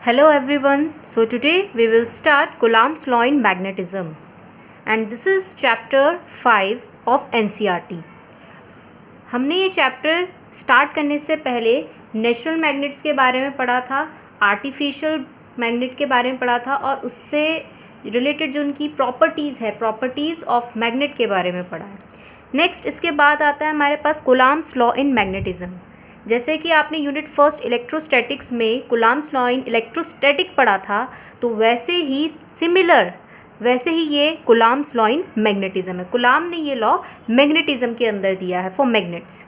Hello everyone. So today we will start Coulomb's law in magnetism and this is chapter 5 of NCERT. हमने ये chapter start करने से पहले natural magnets के बारे में पढ़ा था, आर्टिफिशियल मैग्नेट के बारे में पढ़ा था और उससे रिलेटेड जो उनकी प्रॉपर्टीज़ है, प्रॉपर्टीज़ ऑफ मैग्नेट के बारे में पढ़ा है. नेक्स्ट इसके बाद आता है हमारे पास कूलॉम्स लॉ इन मैग्नेटिज्म. जैसे कि आपने यूनिट फर्स्ट इलेक्ट्रोस्टैटिक्स में कूलॉम्स लॉ इन इलेक्ट्रोस्टैटिक पढ़ा था, तो वैसे ही ये कूलॉम्स लॉ इन मैग्नेटिज्म है. कूलॉम ने ये लॉ मैग्नेटिज्म के अंदर दिया है फॉर मैग्नेट्स.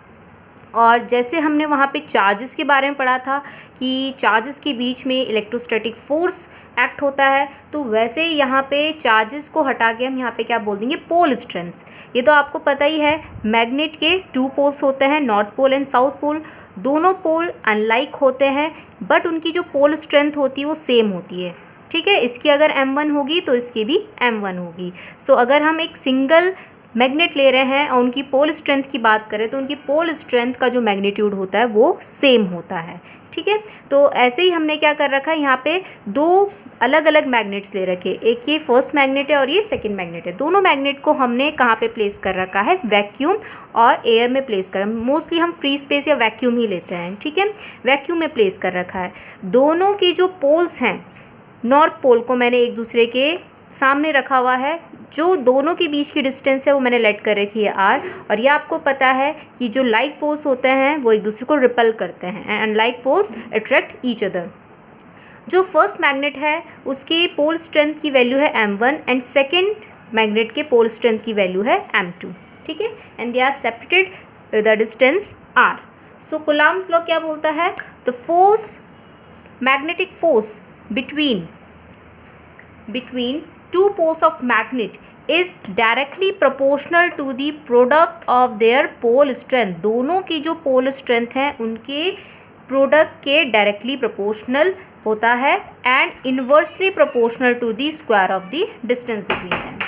और जैसे हमने वहाँ पे चार्जेस के बारे में पढ़ा था कि चार्जेस के बीच में इलेक्ट्रोस्टैटिक फोर्स एक्ट होता है, तो वैसे ही यहाँ पे चार्जेस को हटा के हम यहाँ पे क्या बोल देंगे, पोल स्ट्रेंथ. ये तो आपको पता ही है, मैग्नेट के 2 पोल्स होते हैं, north pole and south pole. दोनों पोल अनलाइक होते हैं बट उनकी जो पोल स्ट्रेंथ होती है वो सेम होती है. ठीक है, इसकी अगर M1 होगी तो इसकी भी M1 होगी. सो अगर हम एक सिंगल मैग्नेट ले रहे हैं और उनकी पोल स्ट्रेंथ की बात करें तो उनकी पोल स्ट्रेंथ का जो मैग्नीट्यूड होता है वो सेम होता है. ठीक है, तो ऐसे ही हमने क्या कर रखा है, यहाँ पे 2 अलग अलग मैग्नेट्स ले रखे. एक ये फर्स्ट मैग्नेट है और ये सेकंड मैग्नेट है. दोनों मैग्नेट को हमने कहाँ पे प्लेस कर रखा है, वैक्यूम और एयर में प्लेस कर. मोस्टली हम फ्री स्पेस या वैक्यूम ही लेते हैं. ठीक है, वैक्यूम में प्लेस कर रखा है. दोनों की जो पोल्स हैं, नॉर्थ पोल को मैंने एक दूसरे के सामने रखा हुआ है. जो दोनों के बीच की डिस्टेंस है वो मैंने लेट कर रखी है r. और ये आपको पता है कि जो लाइक पोल्स होते हैं वो एक दूसरे को रिपल करते हैं and unlike poles attract each other. जो फर्स्ट मैग्नेट है उसकी पोल स्ट्रेंथ की वैल्यू है M1 एंड सेकेंड मैग्नेट के पोल स्ट्रेंथ की वैल्यू है M2. ठीक है, and they are separated the distance r. So Coulomb's law क्या बोलता है, the force, magnetic force between 2 poles of magnet is directly proportional to the product of their pole strength. दोनों की जो पोल स्ट्रेंथ है उनके प्रोडक्ट के directly proportional होता है and inversely proportional to the square of the distance between them.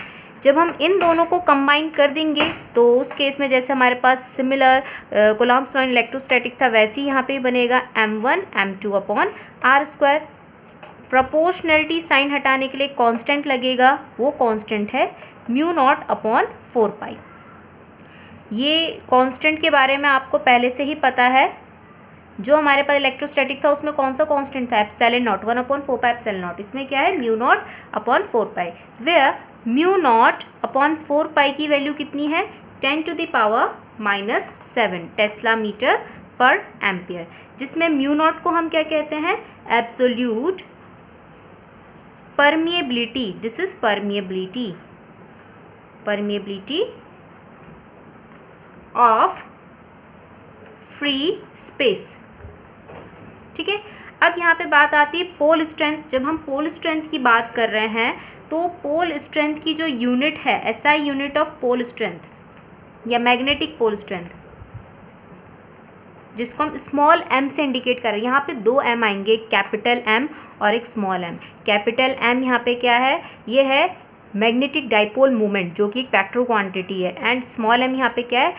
जब हम इन दोनों को कंबाइन कर देंगे तो उस केस में जैसे हमारे पास similar Coulomb's law in electrostatic था, वैसे ही यहाँ पे बनेगा M1 M2 upon r square. Proportionality sign हटाने के लिए कांस्टेंट लगेगा, वो कांस्टेंट है म्यू नॉट अपॉन 4 पाई. ये कांस्टेंट के बारे में आपको पहले से ही पता है. जो हमारे पास इलेक्ट्रोस्टैटिक था उसमें कौन सा कांस्टेंट था, epsilon naught, 1 upon 4 pi epsilon naught. इसमें क्या है, mu naught upon 4 pi, where mu naught upon 4 pi की वैल्यू कितनी है, 10⁻⁻7 टेस्ला मीटर पर एम्पियर. जिसमें म्यू नॉट को हम क्या कहते हैं, absolute permeability. This is permeability of free space. ठीक है, अब यहाँ पे बात आती है पोल स्ट्रेंथ. जब हम पोल स्ट्रेंथ की बात कर रहे हैं तो पोल स्ट्रेंथ की जो यूनिट है, SI unit of pole strength या मैग्नेटिक पोल स्ट्रेंथ, जिसको हम स्मॉल m से इंडिकेट कर रहे हैं. यहाँ पे 2 m आएंगे, एक कैपिटल M और एक स्मॉल m. कैपिटल M यहाँ पे क्या है, ये है मैग्नेटिक डाइपोल मोमेंट जो कि एक वेक्टर क्वांटिटी है, एंड स्मॉल m यहाँ पे क्या है,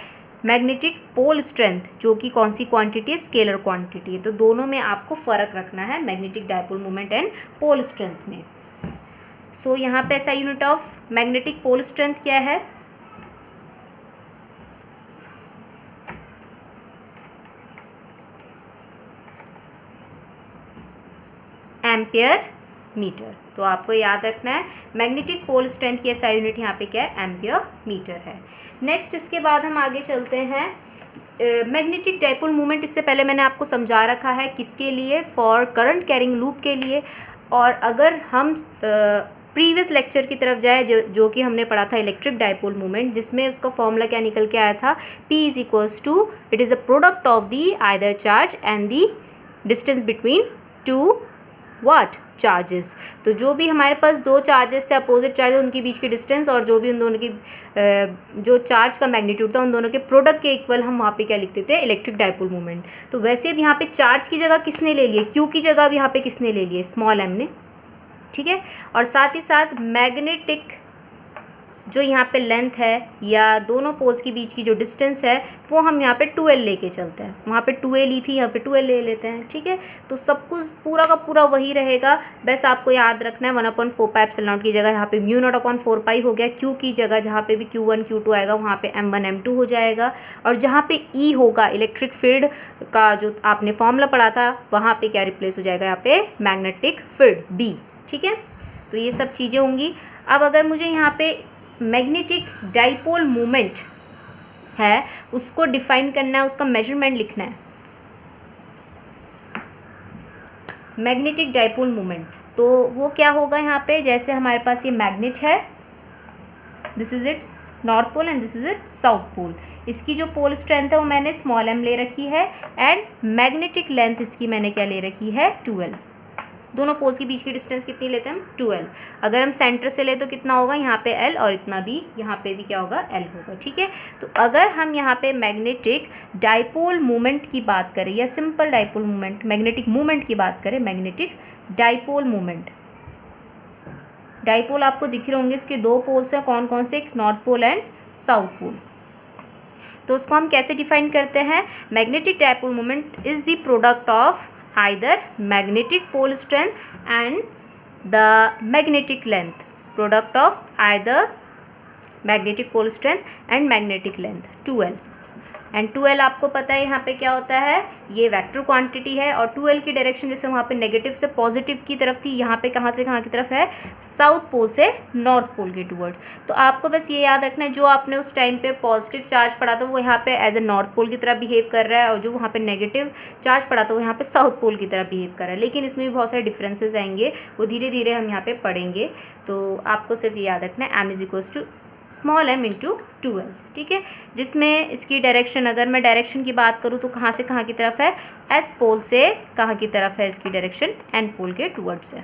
मैग्नेटिक पोल स्ट्रेंथ जो कि कौन सी क्वांटिटी है, स्केलर क्वांटिटी है. तो दोनों में आपको फ़र्क रखना है, magnetic dipole moment and pole strength में. सो यहाँ पे ऐसा unit of magnetic pole strength क्या है, एम्पियर मीटर. तो आपको याद रखना है मैग्नेटिक पोल स्ट्रेंथ की SI यूनिट यहाँ पे क्या है, एम्पियर मीटर है. नेक्स्ट इसके बाद हम आगे चलते हैं मैग्नेटिक डाइपोल मोमेंट. इससे पहले मैंने आपको समझा रखा है किसके लिए, फॉर करंट कैरिंग लूप के लिए. और अगर हम प्रीवियस लेक्चर की तरफ जाए जो कि हमने पढ़ा था इलेक्ट्रिक डाइपोल मोमेंट, जिसमें उसका फॉर्मूला क्या निकल के आया था, P is equals to, it is the product of the either charge and the distance between 2 what charges. तो जो भी हमारे पास 2 चार्जेस थे, अपोजिट चार्जेस, उनके बीच की डिस्टेंस और जो भी उन दोनों की जो चार्ज का मैग्नीट्यूड था, उन दोनों के प्रोडक्ट के इक्वल हम वहाँ पे क्या लिखते थे, इलेक्ट्रिक डाइपोल मोमेंट. तो वैसे अब यहाँ पे चार्ज की जगह किसने ले लिए, Q की जगह अब यहाँ पे किसने ले लिए, स्मॉल m ने. ठीक है, और साथ ही साथ मैग्नेटिक जो यहाँ पे लेंथ है या दोनों पोल्स के बीच की जो डिस्टेंस है वो हम यहाँ पे 2l लेके चलते हैं। वहाँ पे 2a ली थी, यहाँ पे 2l ले लेते हैं, ठीक है। तो सब कुछ पूरा का पूरा वही रहेगा, बस आपको याद रखना है 1/4π की जगह यहाँ पे μ0/4π हो गया, q की जगह जहाँ पे भी q1 q2 आएगा वहाँ पे m1 m2 हो जाएगा, और जहाँ पे E होगा इलेक्ट्रिक फील्ड का जो आपने फॉर्मूला पढ़ा था वहाँ पे क्या रिप्लेस हो जाएगा, यहाँ पे मैग्नेटिक फील्ड B, ठीक है। तो ये सब चीज़ें होंगी। अब अगर मुझे यहाँ पे मैग्नेटिक डाइपोल मोमेंट है उसको डिफाइन करना है, उसका मेजरमेंट लिखना है, मैग्नेटिक डाइपोल मोमेंट, तो वो क्या होगा यहाँ पे, जैसे हमारे पास ये मैग्नेट है, this is its north pole and this is it south pole. इसकी जो पोल स्ट्रेंथ है वो मैंने स्मॉल m ले रखी है एंड मैग्नेटिक लेंथ इसकी मैंने क्या ले रखी है 2l। दोनों पोल्स के बीच की डिस्टेंस कितनी लेते हैं हम 2l। अगर हम सेंटर से ले तो कितना होगा यहाँ पे l और इतना भी यहाँ पे भी क्या होगा l होगा, ठीक है। तो अगर हम यहाँ पे मैग्नेटिक डाइपोल मोमेंट की बात करें या simple dipole moment, magnetic moment की बात करें, मैग्नेटिक डाइपोल मोमेंट, डाइपोल आपको दिख रहे होंगे, इसके दो पोल्स हैं, कौन कौन से, एक north pole and south pole. तो उसको हम कैसे डिफाइन करते हैं, magnetic dipole moment is the product of either magnetic pole strength and the magnetic length, product of either magnetic pole strength and magnetic length 2l। And 2l आपको पता है यहाँ पे क्या होता है, ये वेक्टर क्वांटिटी है, और 2l की डायरेक्शन जैसे वहाँ पे नेगेटिव से पॉजिटिव की तरफ थी, यहाँ पे कहाँ से कहाँ की तरफ है, साउथ पोल से नॉर्थ पोल के टूवर्ड्स। तो आपको बस ये याद रखना है, जो आपने उस टाइम पे पॉजिटिव चार्ज पढ़ा था वो यहाँ पे एज ए नॉर्थ पोल की तरह बिहेव कर रहा है, और जो वहाँ पे नेगेटिव चार्ज पढ़ा था वो यहाँ पे साउथ पोल की तरह बिहेव कर रहा है। लेकिन इसमें भी बहुत सारे डिफरेंसेस आएंगे, वो धीरे धीरे हम यहाँ पे पढ़ेंगे। तो आपको सिर्फ ये याद रखना है m = स्मॉल m × 2l, ठीक है। जिसमें इसकी डायरेक्शन, अगर मैं डायरेक्शन की बात करूँ तो कहाँ से कहाँ की तरफ है, s पोल से कहाँ की तरफ है, इसकी डायरेक्शन n पोल के टूवर्ड्स है।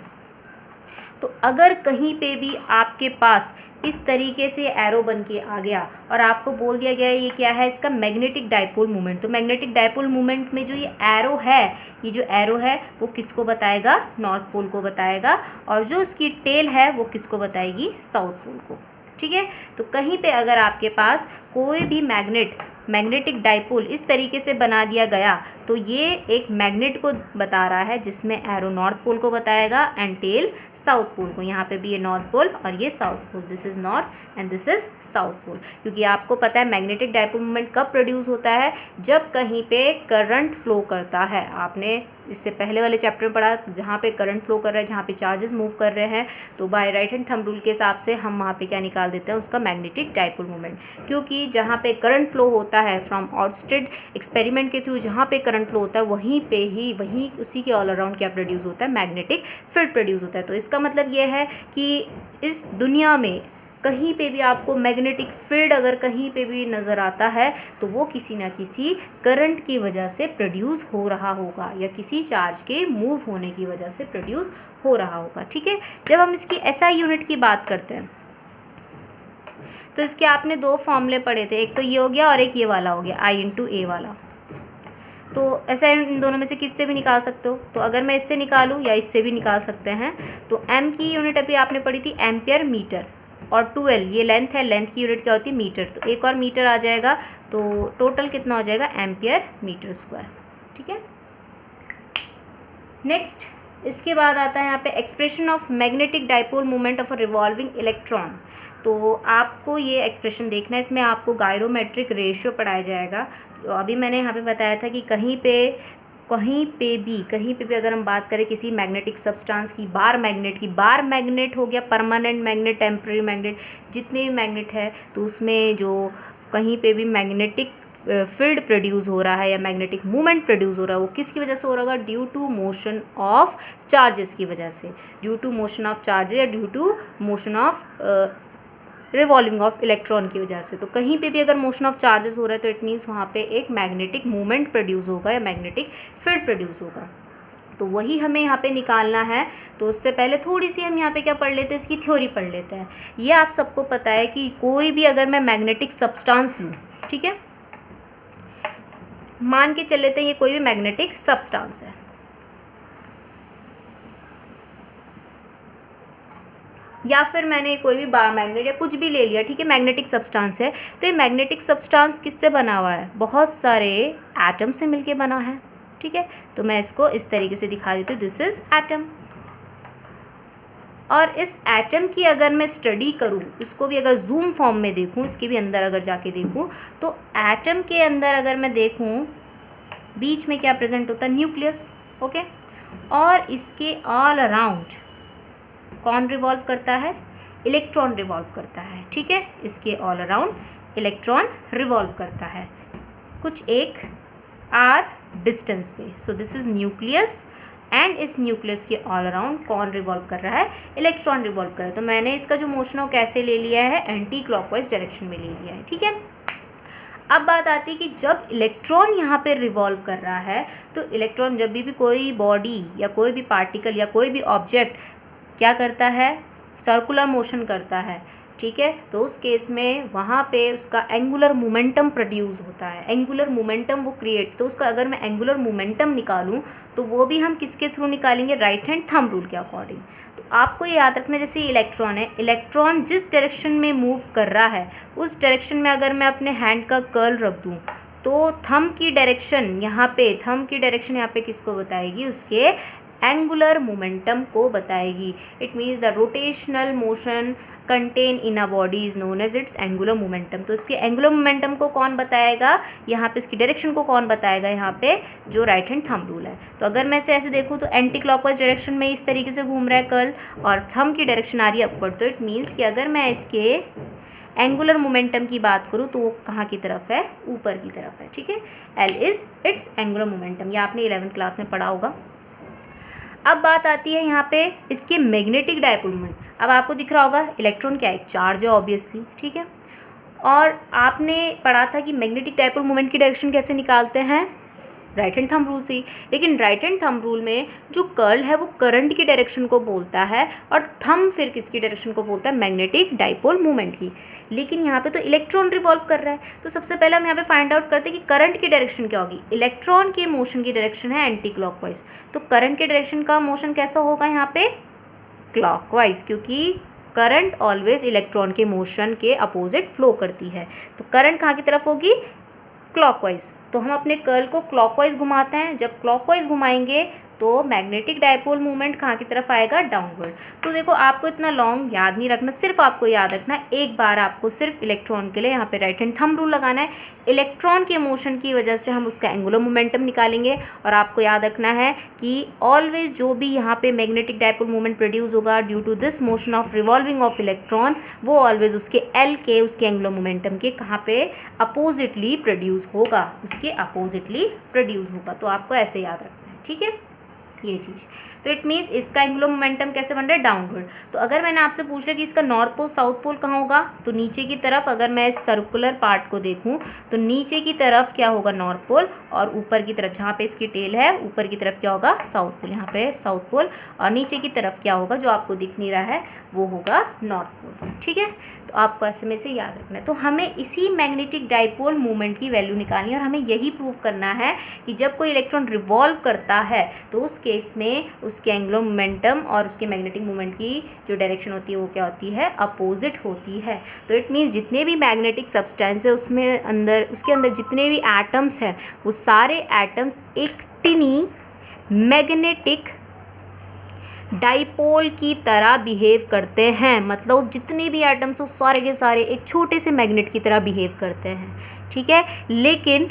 तो अगर कहीं पे भी आपके पास इस तरीके से एरो बन के आ गया और आपको बोल दिया गया ये क्या है, इसका मैग्नेटिक डाइपोल मोमेंट, तो मैग्नेटिक डाइपोल मोमेंट में जो ये एरो है, ये जो एरो है वो किसको बताएगा, नॉर्थ पोल को बताएगा, और जो इसकी टेल है वो किसको बताएगी, साउथ पोल को, ठीक है। तो कहीं पे अगर आपके पास कोई भी मैग्नेटिक डाइपोल इस तरीके से बना दिया गया तो ये एक मैग्नेट को बता रहा है, जिसमें एरो नॉर्थ पोल को बताएगा एंड टेल साउथ पोल को। यहाँ पे भी ये नॉर्थ पोल और ये south pole, this is north and this is south pole. क्योंकि आपको पता है मैग्नेटिक डाइपोल मोमेंट कब प्रोड्यूस होता है, जब कहीं पे करंट फ्लो करता है। आपने इससे पहले वाले चैप्टर में पढ़ा, जहाँ पे करंट फ्लो कर रहा है, जहाँ पे चार्जेस मूव कर रहे हैं, तो by right hand thumb rule के हिसाब से हम वहाँ पे क्या निकाल देते हैं, उसका मैग्नेटिक डाइपोल मोमेंट। क्योंकि जहाँ पे करंट फ्लो होता है फ्रॉम ऑर्स्टेड एक्सपेरिमेंट के थ्रू, जहाँ पे करंट फ्लो होता है वहीं उसी के ऑल अराउंड क्या प्रोड्यूस होता है, मैग्नेटिक फील्ड प्रोड्यूस होता है। तो इसका मतलब ये है कि इस दुनिया में कहीं पे भी आपको मैग्नेटिक फील्ड अगर कहीं पे भी नज़र आता है तो वो किसी ना किसी करंट की वजह से प्रोड्यूस हो रहा होगा, या किसी चार्ज के मूव होने की वजह से प्रोड्यूस हो रहा होगा, ठीक है। जब हम इसकी SI यूनिट की बात करते हैं तो इसके आपने दो फॉर्मूले पढ़े थे, एक तो ये हो गया और एक ये वाला हो गया, I × A वाला। तो ऐसा इन दोनों में से किससे भी निकाल सकते हो, तो अगर मैं इससे निकालूँ या इससे भी निकाल सकते हैं। तो m की यूनिट अभी आपने पढ़ी थी एम्पियर मीटर, और 2l ये लेंथ है, लेंथ की यूनिट क्या होती है, मीटर। तो एक और मीटर आ जाएगा, तो टोटल कितना हो जाएगा, एम्पियर मीटर स्क्वायर, ठीक है। नेक्स्ट इसके बाद आता है यहाँ पे expression of magnetic dipole moment of a revolving electron. तो आपको ये एक्सप्रेशन देखना है, इसमें आपको गायरोमेट्रिक रेशियो पढ़ाया जाएगा। तो अभी मैंने यहाँ पे बताया था कि कहीं पे भी अगर हम बात करें किसी मैग्नेटिक सब्सटेंस की, बार मैग्नेट हो गया, परमानेंट मैग्नेट, टेम्पररी मैग्नेट, जितने भी मैग्नेट है, तो उसमें जो कहीं पे भी मैग्नेटिक फील्ड प्रोड्यूस हो रहा है या मैग्नेटिक मूवमेंट प्रोड्यूस हो रहा है, वो किसकी वजह से हो रहा होगा, due to motion of charges की वजह से, due to motion of charges या due to motion of revolving of electron की वजह से। तो कहीं पे भी अगर मोशन ऑफ चार्जेस हो रहा है तो इट मीन्स वहाँ पे एक मैग्नेटिक मूवमेंट प्रोड्यूस होगा या मैग्नेटिक फील्ड प्रोड्यूस होगा। तो वही हमें यहाँ पे निकालना है। तो उससे पहले थोड़ी सी हम यहाँ पे क्या पढ़ लेते हैं, इसकी थ्योरी पढ़ लेते हैं। ये आप सबको पता है कि कोई भी अगर मैं मैग्नेटिक सब्सटेंस लूँ, ठीक है, मान के चल लेते हैं ये कोई भी मैग्नेटिक सब्सटेंस है, या फिर मैंने कोई भी मैग्नेट या कुछ भी ले लिया, ठीक है, मैग्नेटिक सब्सटेंस है, तो ये मैग्नेटिक सब्सटेंस किससे बना हुआ है, बहुत सारे एटम से मिलके बना है, ठीक है। तो मैं इसको इस तरीके से दिखा देती हूँ, दिस इज एटम। और इस एटम की अगर मैं स्टडी करूँ, इसको भी अगर जूम फॉर्म में देखूँ, इसके भी अंदर अगर जाके देखूँ, तो एटम के अंदर अगर मैं देखूँ, बीच में क्या प्रेजेंट होता है, न्यूक्लियस, ओके। और इसके ऑल अराउंड कौन रिवॉल्व करता है, इलेक्ट्रॉन रिवॉल्व करता है, ठीक है। इसके ऑल अराउंड इलेक्ट्रॉन रिवॉल्व करता है कुछ एक आर डिस्टेंस पे। So this is nucleus, and इस न्यूक्लियस के ऑल अराउंड कौन रिवॉल्व कर रहा है, इलेक्ट्रॉन रिवॉल्व कर रहा है। तो मैंने इसका जो मोशन है वो कैसे ले लिया है, एंटी क्लॉकवाइज डायरेक्शन में ले लिया है, ठीक है। अब बात आती है कि जब इलेक्ट्रॉन यहाँ पे रिवॉल्व कर रहा है, तो इलेक्ट्रॉन जब भी कोई बॉडी या कोई भी पार्टिकल या कोई भी ऑब्जेक्ट क्या करता है, सर्कुलर मोशन करता है, ठीक है, तो उस केस में वहाँ पे उसका एंगुलर मोमेंटम प्रोड्यूस होता है, एंगुलर मोमेंटम वो क्रिएट। तो उसका अगर मैं एंगुलर मोमेंटम निकालूं तो वो भी हम किसके थ्रू निकालेंगे, राइट हैंड थंब रूल के अकॉर्डिंग। तो आपको ये याद रखना, जैसे इलेक्ट्रॉन है, इलेक्ट्रॉन जिस डायरेक्शन में मूव कर रहा है उस डायरेक्शन में अगर मैं अपने हैंड का कर्ल रख दूँ तो थंब की डायरेक्शन यहाँ पे, थंब की डायरेक्शन यहाँ पे किसको बताएगी, उसके एंगुलर मोमेंटम को बताएगी। It means the rotational motion contain in a body is known as its angular momentum. तो इसके एंगुलर मोमेंटम को कौन बताएगा, यहाँ पे इसकी डायरेक्शन को कौन बताएगा, यहाँ पे जो राइट हैंड थंब रूल है। तो अगर मैं इसे ऐसे देखूँ तो एंटी क्लॉकवाइज डायरेक्शन में इस तरीके से घूम रहा है कर्ल, और थंब की डायरेक्शन आ रही है अपवर्ड। तो इट मीन्स कि अगर मैं इसके एंगुलर मोमेंटम की बात करूँ तो वो कहाँ की तरफ है, ऊपर की तरफ है, ठीक है। L is it's angular momentum, ये आपने 11th क्लास में पढ़ा होगा। अब बात आती है यहाँ पे इसके मैग्नेटिक डायपोल मोमेंट। अब आपको दिख रहा होगा इलेक्ट्रॉन क्या है, एक चार्ज है ऑब्वियसली, ठीक है। और आपने पढ़ा था कि मैग्नेटिक डायपोल मोमेंट की डायरेक्शन कैसे निकालते हैं, राइट हैंड थंब रूल से ही। लेकिन राइट हैंड थंब रूल में जो कर्ल है वो करंट की डायरेक्शन को बोलता है, और थंब फिर किसकी डायरेक्शन को बोलता है, मैग्नेटिक डायपोल मोमेंट की। लेकिन यहाँ पे तो इलेक्ट्रॉन रिवॉल्व कर रहा है, तो सबसे पहले हम यहाँ पे फाइंड आउट करते हैं कि करंट की डायरेक्शन क्या होगी। इलेक्ट्रॉन के मोशन की डायरेक्शन है एंटी क्लॉकवाइज, तो करंट के डायरेक्शन का मोशन कैसा होगा यहाँ पे, क्लॉकवाइज, क्योंकि करंट ऑलवेज इलेक्ट्रॉन के मोशन के अपोजिट फ्लो करती है। तो करंट कहाँ की तरफ होगी, क्लॉकवाइज। तो हम अपने कर्ल को क्लॉकवाइज घुमाते हैं, जब क्लॉकवाइज घुमाएंगे तो मैग्नेटिक डायपोल मूवमेंट कहाँ की तरफ आएगा, डाउनवर्ड। तो देखो आपको इतना लॉन्ग याद नहीं रखना, सिर्फ आपको याद रखना एक बार, आपको सिर्फ इलेक्ट्रॉन के लिए यहाँ पे राइट हैंड थंब रूल लगाना है। इलेक्ट्रॉन के मोशन की वजह से हम उसका एंगुलर मोमेंटम निकालेंगे, और आपको याद रखना है कि ऑलवेज जो भी यहाँ पे मैग्नेटिक डायपोल मूवमेंट प्रोड्यूस होगा due to this motion of revolving of electron, वो ऑलवेज उसके एल के, उसके एंगुलर मोमेंटम के कहाँ पे अपोजिटली प्रोड्यूस होगा, उसके अपोजिटली प्रोड्यूस होगा। तो आपको ऐसे याद रखना है, ठीक है, ये चीज़। तो इट मीन्स इसका एंगुलर मोमेंटम कैसे बन रहा है, डाउनवर्ड। तो अगर मैंने आपसे पूछ लिया कि इसका नॉर्थ पोल साउथ पोल कहाँ होगा, तो नीचे की तरफ, अगर मैं इस सर्कुलर पार्ट को देखूँ तो नीचे की तरफ क्या होगा, नॉर्थ पोल, और ऊपर की तरफ जहाँ पे इसकी टेल है ऊपर की तरफ क्या होगा, साउथ पोल। यहाँ पे साउथ पोल, और नीचे की तरफ क्या होगा, जो आपको दिख नहीं रहा है, वो होगा नॉर्थ पोल, ठीक है। तो आपको ऐसे में से याद रखना है। तो हमें इसी मैग्नेटिक डायपोल मूवमेंट की वैल्यू निकालनी है, और हमें यही प्रूव करना है कि जब कोई इलेक्ट्रॉन रिवॉल्व करता है तो उस केस में उसके एंगुलर मोमेंटम और उसके मैग्नेटिक मोमेंट की जो डायरेक्शन होती है वो क्या होती है, अपोजिट होती है। तो इट मीन्स जितने भी मैग्नेटिक सब्सटेंस है उसमें अंदर, उसके अंदर जितने भी एटम्स हैं वो सारे एटम्स एक टिनी मैग्नेटिक डाइपोल की तरह बिहेव करते हैं। मतलब जितने भी एटम्स हो सारे के सारे एक छोटे से मैग्नेट की तरह बिहेव करते हैं, ठीक है। लेकिन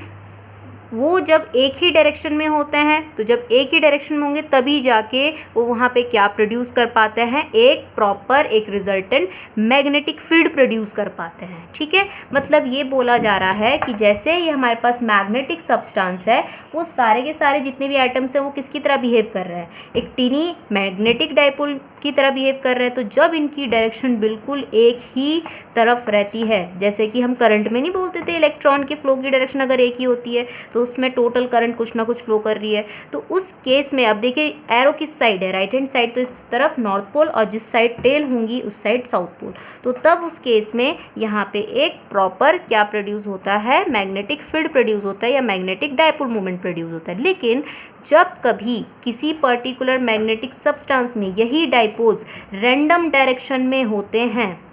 वो जब एक ही डायरेक्शन में होते हैं, तो जब एक ही डायरेक्शन में होंगे तभी जाके वो वहाँ पे क्या प्रोड्यूस कर पाते हैं, एक प्रॉपर, एक रिजल्टेंट मैग्नेटिक फील्ड प्रोड्यूस कर पाते हैं, ठीक है। मतलब ये बोला जा रहा है कि जैसे ये हमारे पास मैग्नेटिक सब्सटेंस है, वो सारे के सारे जितने भी एटम्स हैं वो किसकी तरह बिहेव कर रहे हैं, एक टीनी मैग्नेटिक डायपोल की तरह बिहेव कर रहे हैं। तो जब इनकी डायरेक्शन बिल्कुल एक ही तरफ रहती है, जैसे कि हम करंट में नहीं बोलते थे इलेक्ट्रॉन के फ्लो की डायरेक्शन अगर एक ही होती है तो उसमें टोटल करंट कुछ ना कुछ फ्लो कर रही है, तो उस केस में अब देखिए एरो किस साइड है, राइट हैंड साइड, तो इस तरफ नॉर्थ पोल, और जिस साइड टेल होंगी उस साइड साउथ पोल। तो तब उस केस में यहाँ पे एक प्रॉपर क्या प्रोड्यूस होता है, मैग्नेटिक फील्ड प्रोड्यूस होता है, या मैग्नेटिक डायपोल मूवमेंट प्रोड्यूस होता है। लेकिन जब कभी किसी पर्टिकुलर मैग्नेटिक सब्सटेंस में यही डाइपोल्स रैंडम डायरेक्शन में होते हैं,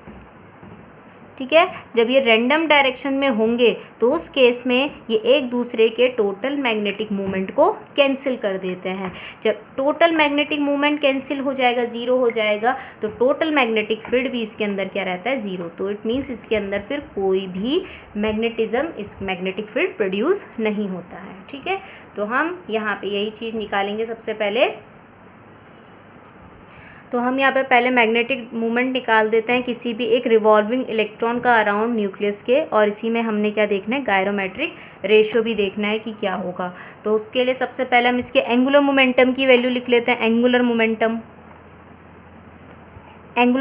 ठीक है, जब ये रैंडम डायरेक्शन में होंगे तो उस केस में ये एक दूसरे के टोटल मैग्नेटिक मूवमेंट को कैंसिल कर देते हैं। जब टोटल मैग्नेटिक मूवमेंट कैंसिल हो जाएगा, ज़ीरो हो जाएगा, तो टोटल मैग्नेटिक फील्ड भी इसके अंदर क्या रहता है, ज़ीरो। तो इट मीन्स इसके अंदर फिर कोई भी मैग्नेटिज्म, इस मैग्नेटिक फील्ड प्रोड्यूस नहीं होता है, ठीक है। तो हम यहाँ पे यही चीज़ निकालेंगे सबसे पहले। तो हम यहाँ पे पहले मैग्नेटिक मूवमेंट निकाल देते हैं किसी भी एक रिवॉल्विंग इलेक्ट्रॉन का अराउंड न्यूक्लियस के, और इसी में हमने क्या देखना है, गायरोमेट्रिक रेशियो भी देखना है कि क्या होगा। तो उसके लिए सबसे पहले हम इसके एंगुलर मोमेंटम की वैल्यू लिख लेते हैं। एंगुलर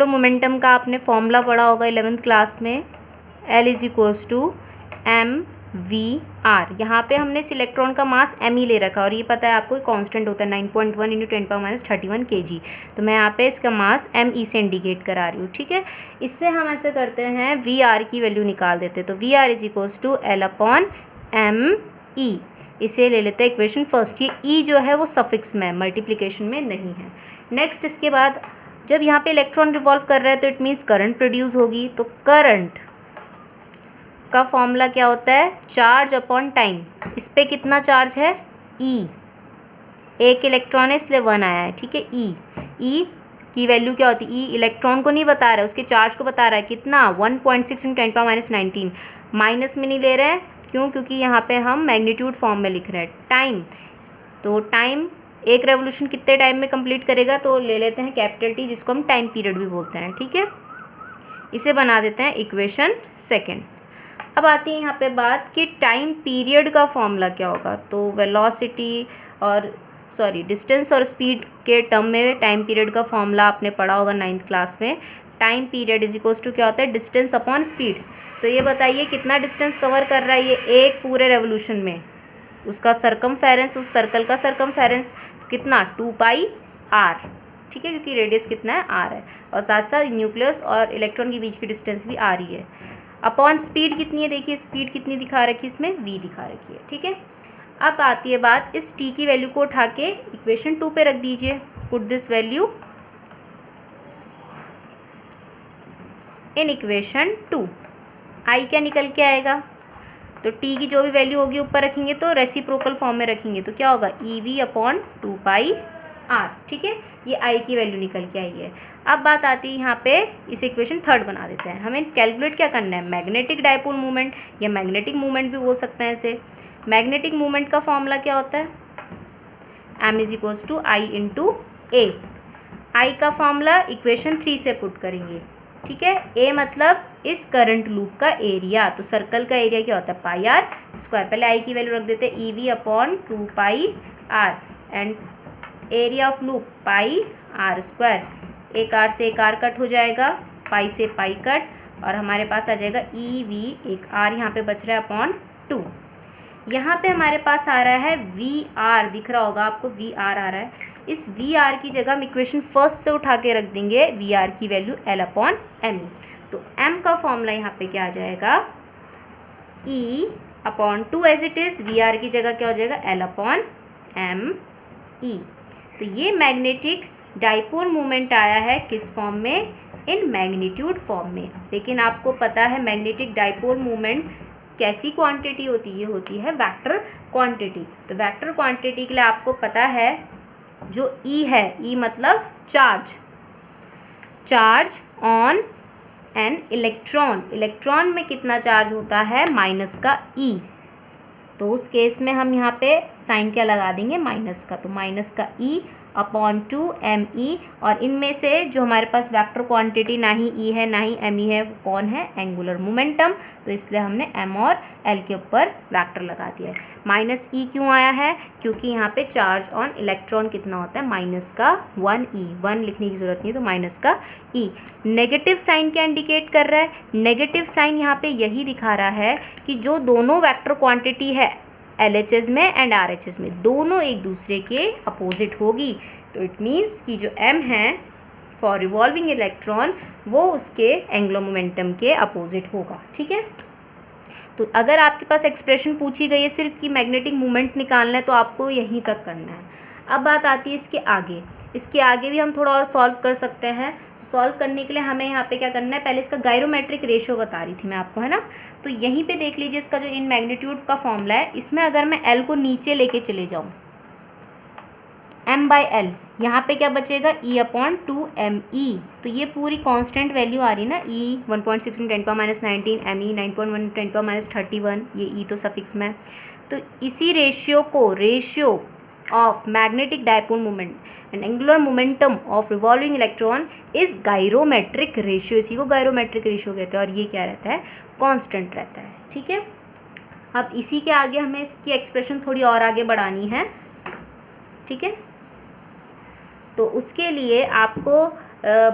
मोमेंटम का आपने फॉर्मूला पढ़ा होगा 11th क्लास में, L = mv/r। यहाँ पे हमने इस इलेक्ट्रॉन का मास m ही ले रखा, और ये पता है आपको कांस्टेंट होता है 9.1 × 10⁻³ kg। तो मैं यहाँ पे इसका मास me से इंडिकेट करा रही हूँ, ठीक है। इससे हम ऐसे करते हैं, vr की वैल्यू निकाल देते, तो vr = L/me। इसे ले लेते हैं इक्वेशन फर्स्ट। ये e जो है वो सफिक्स में, मल्टीप्लिकेशन में नहीं है। नेक्स्ट इसके बाद जब यहाँ पे इलेक्ट्रॉन रिवॉल्व कर रहा है तो इट मीन्स करंट प्रोड्यूस होगी। तो करंट का फॉर्मूला क्या होता है, चार्ज अपॉन टाइम। इस पे कितना चार्ज है, E। एक इलेक्ट्रॉन है इसलिए 1 आया है, ठीक है। E की वैल्यू क्या होती है, E इलेक्ट्रॉन को नहीं बता रहा है, उसके चार्ज को बता रहा है। कितना, 1.6 × 10⁻19। माइनस में नहीं ले रहे हैं, क्यों, क्योंकि यहाँ पे हम मैग्नीट्यूड फॉर्म में लिख रहे हैं। टाइम, तो टाइम एक रेवोल्यूशन कितने टाइम में कंप्लीट करेगा, तो ले लेते हैं कैपिटल T, जिसको हम टाइम पीरियड भी बोलते हैं, ठीक है। इसे बना देते हैं इक्वेशन सेकेंड। अब आती है यहाँ पे बात कि टाइम पीरियड का फॉर्मूला क्या होगा। तो वेलोसिटी और डिस्टेंस और स्पीड के टर्म में टाइम पीरियड का फॉर्मूला आपने पढ़ा होगा 9th क्लास में। टाइम पीरियड = क्या होता है, डिस्टेंस अपॉन स्पीड। तो ये बताइए कितना डिस्टेंस कवर कर रहा है ये एक पूरे रेवोल्यूशन में, उसका सरकमफेरेंस, उस सर्कल का सरकमफेरेंस कितना, 2πr, ठीक है, क्योंकि रेडियस कितना है, r है, और साथ साथ न्यूक्लियस और इलेक्ट्रॉन के बीच की डिस्टेंस भी r ही है। अपॉन स्पीड कितनी है, देखिए स्पीड कितनी दिखा रखी है इसमें, v दिखा रखी है, ठीक है। अब आती है बात, इस t की वैल्यू को उठा के इक्वेशन 2 पे रख दीजिए। Put this value in equation 2। i क्या निकल के आएगा, तो t की जो भी वैल्यू होगी ऊपर रखेंगे, तो रेसिप्रोकल फॉर्म में रखेंगे, तो क्या होगा, EV/2πr, ठीक है। ये i की वैल्यू निकल के आई है। अब बात आती है यहाँ पे, इस इक्वेशन थर्ड बना देते हैं। हमें कैलकुलेट क्या करना है, मैग्नेटिक डाइपोल मूवमेंट या मैग्नेटिक मूवमेंट भी बोल सकते हैं इसे। मैग्नेटिक मूवमेंट का फॉर्मूला क्या होता है, m = I × A। I का फॉर्मूला इक्वेशन 3 से पुट करेंगे, ठीक है। A मतलब इस करंट लूप का एरिया, तो सर्कल का एरिया क्या होता है, πr²। पहले I की वैल्यू रख देते हैं, EV/2πr, and area of loop πr²। एक r से एक r कट हो जाएगा, पाई से पाई कट, और हमारे पास आ जाएगा EV, एक r यहाँ पे बच रहा है, अपॉन 2। यहाँ पे हमारे पास आ रहा है VR, दिख रहा होगा आपको, VR आ रहा है। इस VR की जगह हम इक्वेशन फर्स्ट से उठा के रख देंगे VR की वैल्यू L/me। तो m का फॉर्मूला यहाँ पे क्या आ जाएगा, E/2 as it is. VR की जगह क्या हो जाएगा, L/me। तो ये मैग्नेटिक डाइपोल मूवमेंट आया है किस फॉर्म में, इन मैग्नीट्यूड फॉर्म में। लेकिन आपको पता है मैग्नेटिक डाइपोल मूवमेंट कैसी क्वांटिटी होती है, ये होती है वेक्टर क्वांटिटी। तो वेक्टर क्वांटिटी के लिए आपको पता है जो E है, E मतलब charge on an electron. Electron में कितना चार्ज होता है, माइनस का E। तो उस केस में हम यहाँ पे साइन क्या लगा देंगे, माइनस का। तो माइनस का E/2me, और इनमें से जो हमारे पास वेक्टर क्वांटिटी ना ही E है ना ही me है, वो कौन है, एंगुलर मोमेंटम। तो इसलिए हमने m और l के ऊपर वेक्टर लगा दिया है। माइनस E क्यों आया है, क्योंकि यहाँ पे चार्ज ऑन इलेक्ट्रॉन कितना होता है, माइनस का 1e। 1 लिखने की ज़रूरत नहीं, तो माइनस का E। नेगेटिव साइन क्या इंडिकेट कर रहा है, नेगेटिव साइन यहाँ पे यही दिखा रहा है कि जो दोनों वेक्टर क्वांटिटी है LHS में एंड RHS में, दोनों एक दूसरे के अपोजिट होगी। तो इट मीन्स कि जो m है फॉर रिवॉल्विंग इलेक्ट्रॉन, वो उसके एंगुलर मोमेंटम के अपोजिट होगा, ठीक है। तो अगर आपके पास एक्सप्रेशन पूछी गई है सिर्फ कि मैग्नेटिक मोमेंट निकालना है तो आपको यहीं तक करना है। अब बात आती है इसके आगे भी हम थोड़ा और सॉल्व कर सकते हैं। सॉल्व करने के लिए हमें यहाँ पे क्या करना है, पहले इसका गायरोमेट्रिक रेशियो बता रही थी मैं आपको, है ना। तो यहीं पे देख लीजिए इसका जो इन मैग्नीट्यूड का फॉर्मूला है, इसमें अगर मैं एल को नीचे लेके चले जाऊँ, m/l, यहाँ पे क्या बचेगा, E/2me। तो ये पूरी कांस्टेंट वैल्यू आ रही है ना, E 1.6 × 10⁻19, me 9.1 × 10⁻31, ये E तो सफिक्स में। तो इसी ratio of magnetic dipole moment and angular momentum of revolving electron is gyrometric ratio, इसी को गायरोमेट्रिक रेशियो कहते हैं। और ये क्या रहता है, कांस्टेंट रहता है, ठीक है। अब इसी के आगे हमें इसकी एक्सप्रेशन थोड़ी और आगे बढ़ानी है, ठीक है। तो उसके लिए आपको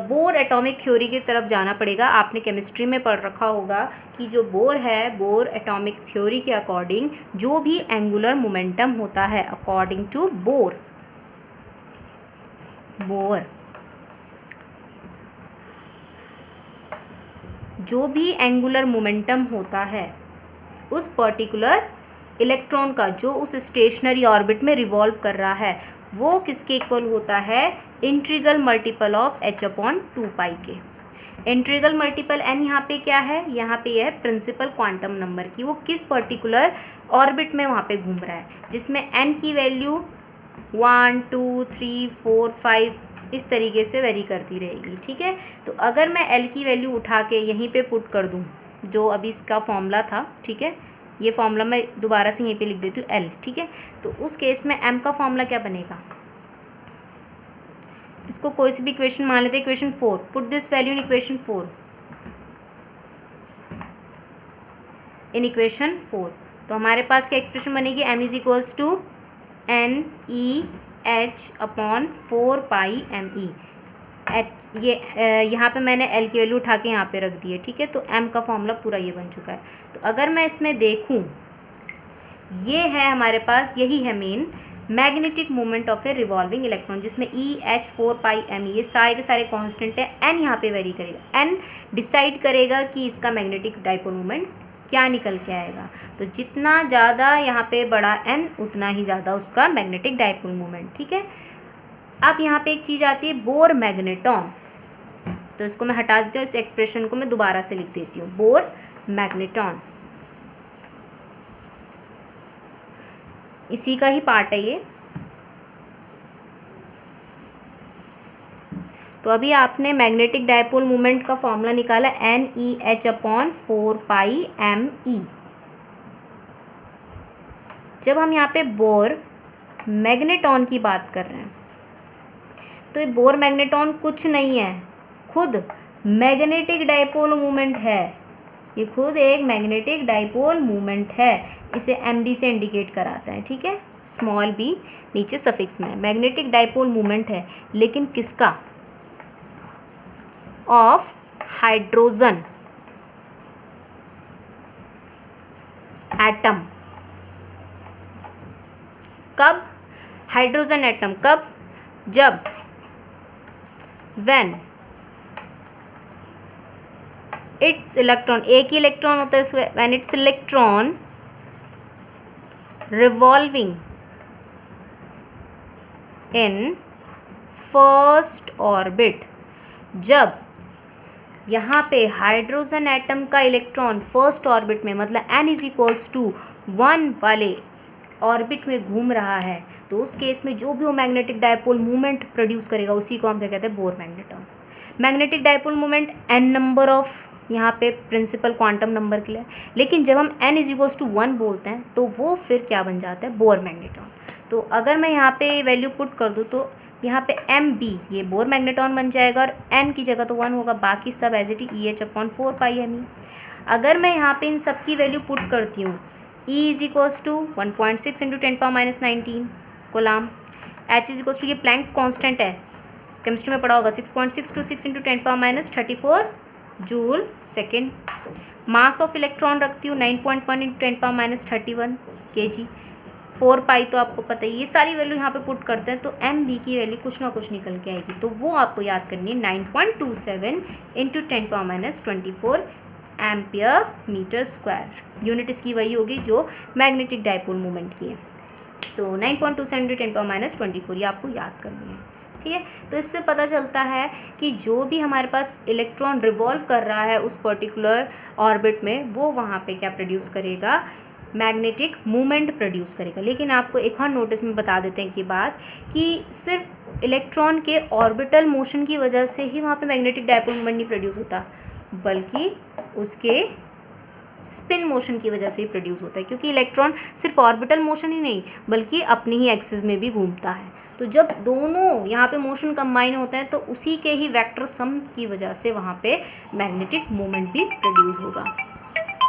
बोर एटॉमिक थ्योरी की तरफ जाना पड़ेगा। आपने केमिस्ट्री में पढ़ रखा होगा कि जो बोर है, बोर एटॉमिक थ्योरी के अकॉर्डिंग जो भी एंगुलर मोमेंटम होता है, अकॉर्डिंग टू बोर जो भी एंगुलर मोमेंटम होता है उस पर्टिकुलर इलेक्ट्रॉन का, जो उस स्टेशनरी ऑर्बिट में रिवॉल्व कर रहा है, वो किसके इक्वल होता है, इंटीग्रल मल्टीपल ऑफ h/2π के। इंटीग्रल मल्टीपल n यहाँ पे क्या है, यहाँ पे यह है प्रिंसिपल क्वांटम नंबर की, वो किस पर्टिकुलर ऑर्बिट में वहाँ पे घूम रहा है, जिसमें n की वैल्यू 1 2 3 4 5 इस तरीके से वेरी करती रहेगी, ठीक है। तो अगर मैं l की वैल्यू उठा के यहीं पे पुट कर दूँ, जो अभी इसका फॉर्मूला था, ठीक है, ये फॉर्मूला मैं दोबारा से यहीं पे लिख देती हूँ l, ठीक है। तो उस केस में m का फॉर्मूला क्या बनेगा, इसको कोई सी भी इक्वेशन मान लेते हैं, equation 4, put this value in equation 4, तो हमारे पास क्या एक्सप्रेशन बनेगी, m = NEH/4πme। ये यहाँ पे मैंने l की वैल्यू उठा के यहाँ पे रख दी है, ठीक है। तो m का फॉर्मूला पूरा ये बन चुका है। तो अगर मैं इसमें देखूँ, ये है हमारे पास, यही है main magnetic moment of A revolving electron, जिसमें EH/4πme ये सारे के सारे कांस्टेंट है। n यहाँ पे वेरी करेगा, n डिसाइड करेगा कि इसका मैग्नेटिक डायपोल मोमेंट क्या निकल के आएगा। तो जितना ज़्यादा यहाँ पे बड़ा n, उतना ही ज़्यादा उसका मैग्नेटिक डायपोल मोमेंट, ठीक है। अब यहाँ पे एक चीज़ आती है बोर मैग्नेटॉन, तो इसको मैं हटा देती हूँ, इस एक्सप्रेशन को मैं दोबारा से लिख देती हूँ, बोर मैग्नेटॉन, इसी का ही पार्ट है ये। तो अभी आपने मैग्नेटिक डायपोल मोमेंट का फॉर्मूला निकाला NEH/4πme। जब हम यहाँ पे बोर मैग्नेटॉन की बात कर रहे हैं, तो ये बोर मैग्नेटॉन कुछ नहीं है, खुद मैग्नेटिक डायपोल मोमेंट है, ये खुद एक मैग्नेटिक डायपोल मोमेंट है। इसे MB से इंडिकेट कराता है, ठीक है, स्मॉल b नीचे सफिक्स में। मैग्नेटिक डायपोल मोमेंट है, लेकिन किसका, ऑफ हाइड्रोजन एटम। कब, हाइड्रोजन एटम कब, जब व्हेन इट्स इलेक्ट्रॉन, एक ही इलेक्ट्रॉन होता है, when it's electron revolving in first orbit, जब यहाँ पे हाइड्रोजन एटम का इलेक्ट्रॉन फर्स्ट ऑर्बिट में, मतलब n = 1 वाले ऑर्बिट में घूम रहा है, तो उस केस में जो भी वो मैग्नेटिक डायपोल मोमेंट प्रोड्यूस करेगा, उसी को हम क्या कहते हैं, bore magneton. Magnetic dipole moment n number of यहाँ पे प्रिंसिपल क्वांटम नंबर के लिए, लेकिन जब हम n = 1 बोलते हैं तो वो फिर क्या बन जाता है, बोर मैग्नेटॉन। तो अगर मैं यहाँ पे वैल्यू पुट कर दूँ, तो यहाँ पे MB ये बोर मैग्नेटॉन बन जाएगा, और n की जगह तो 1 होगा, बाकी सब एज इट इज EH/4πme। अगर मैं यहाँ पे इन सब की वैल्यू पुट करती हूँ, E = 1.6 × 10⁻19 कोलाम, H = ये प्लैंक्स कांस्टेंट है, केमिस्ट्री में पढ़ा होगा, 6.626 × 10⁻34 joule second. Mass of electron रखती हूँ 9.1 × 10⁻31 kg। 4π तो आपको पता ही, ये सारी वैल्यू यहाँ पे पुट करते हैं, तो MB की वैल्यू कुछ ना कुछ निकल के आएगी, तो वो आपको याद करनी है, 9.27 × 10⁻24 एम्पियर मीटर स्क्वायर। यूनिट इसकी वही होगी जो मैग्नेटिक डायपोल मोमेंट की है। तो 9.2 × 10⁻24 ये आपको याद करनी है, ठीक है। तो इससे पता चलता है कि जो भी हमारे पास इलेक्ट्रॉन रिवॉल्व कर रहा है उस पर्टिकुलर ऑर्बिट में, वो वहाँ पे क्या प्रोड्यूस करेगा, मैग्नेटिक मूवमेंट प्रोड्यूस करेगा। लेकिन आपको एक और नोटिस में बता देते हैं कि बात कि सिर्फ इलेक्ट्रॉन के ऑर्बिटल मोशन की वजह से ही वहाँ पे मैग्नेटिक डायपोल मोमेंट नहीं प्रोड्यूस होता, बल्कि उसके स्पिन मोशन की वजह से ही प्रोड्यूस होता है, क्योंकि इलेक्ट्रॉन सिर्फ ऑर्बिटल मोशन ही नहीं बल्कि अपनी ही एक्सिस में भी घूमता है। तो जब दोनों यहाँ पे मोशन कंबाइन होते हैं तो उसी के ही वेक्टर सम की वजह से वहाँ पे मैग्नेटिक मोमेंट भी प्रोड्यूस होगा।